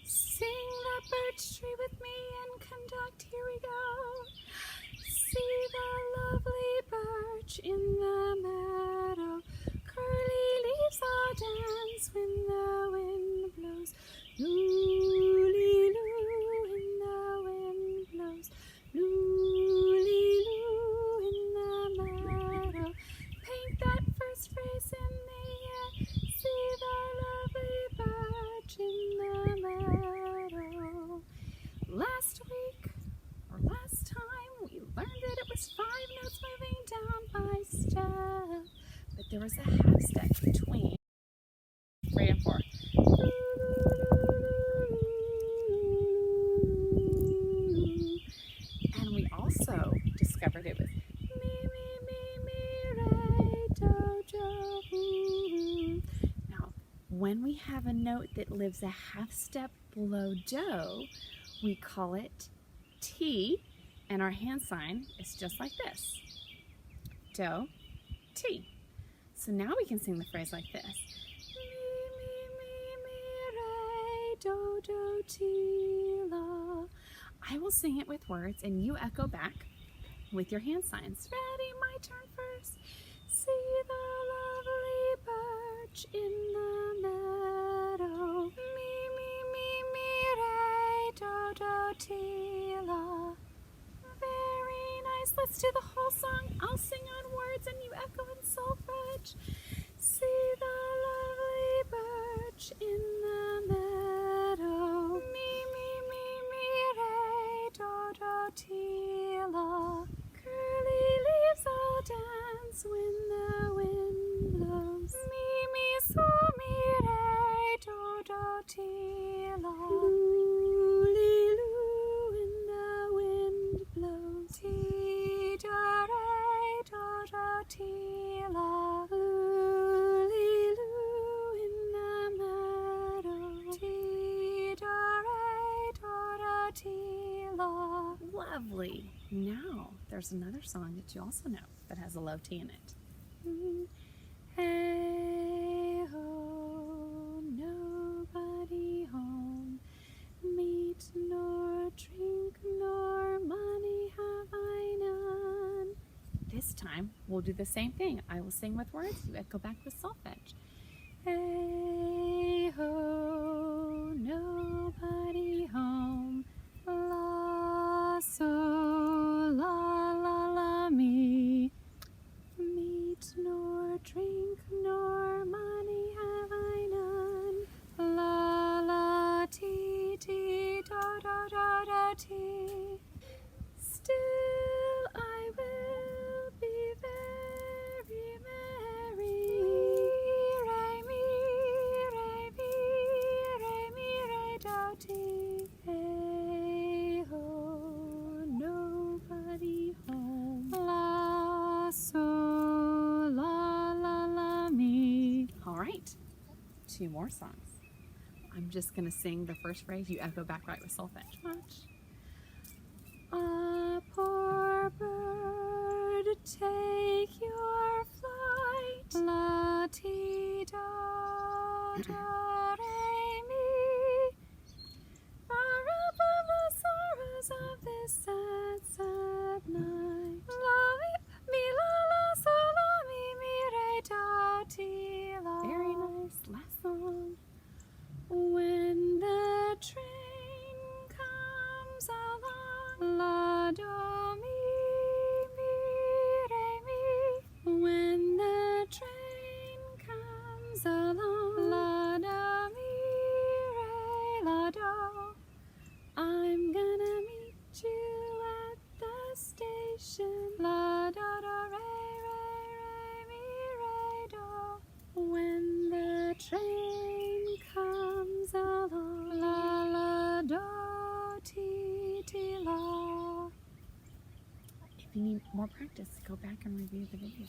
Sing the birch tree with me and conduct, here we go. See the lovely birch in the meadow. Curly leaves all dance when the wind blows. Loo-lee-loo, when the wind blows. Loo-lee-loo, in the meadow. Paint that first phrase in the air. See the lovely birch in the meadow. Last week, or last time, we learned that it was 5 notes moving down by step, but there was a half step between 3 and 4. And we also discovered it was me, me, me, me, re, do, do, ooh. Now, when we have a note that lives a half step below do, we call it T, and our hand sign is just like this. Do, T. So now we can sing the phrase like this. Me, me, me, me, re, do, do, ti, la. I will sing it with words and you echo back with your hand signs. Ready, my turn first. See the lovely birch in the meadow. Me, me, me, me, re, do, do, ti, la. Very nice. Let's do the whole song. I'll sing on words and you echo in solfege. See the lovely birch in the meadow. Me, me, me, me, re, do, do, ti, la. Curly leaves all dance when the wind blows. Me, me, so, me, re, do, do, ti, la. Loo-lee-loo, when the wind blows. Ti, do, re, do, do, ti, la. Loo-lee-loo, in the meadow. Ti, do, re, do, do, ti, la. Lovely. Now, there's another song that you also know that has a low T in it. Hey ho, nobody home, meat nor drink nor money have I none. This time, we'll do the same thing. I will sing with words, you echo back with solfege. Hey ho, nobody home, la so la la la me. Meat nor drink nor money have I none. La la ti ti do do do do ti. Still I will be very merry. Re mi re do ti. Hey ho, nobody home. La so la la la me. All right, 2 more songs. I'm just gonna sing the first phrase. You echo back right with solfege. Watch. A poor bird, take your flight. La ti do do re mi. Far above the sorrows of this sad, sad night. La mi la la so la mi mi re do ti la. Very nice. Last song. When the train comes along, la do mi mi re mi. When the train comes along, la do mi re la do. I'm gonna meet you at the station. La do do re mi re do. When the train comes along, la la do ti ti la. If you need more practice, go back and review the video.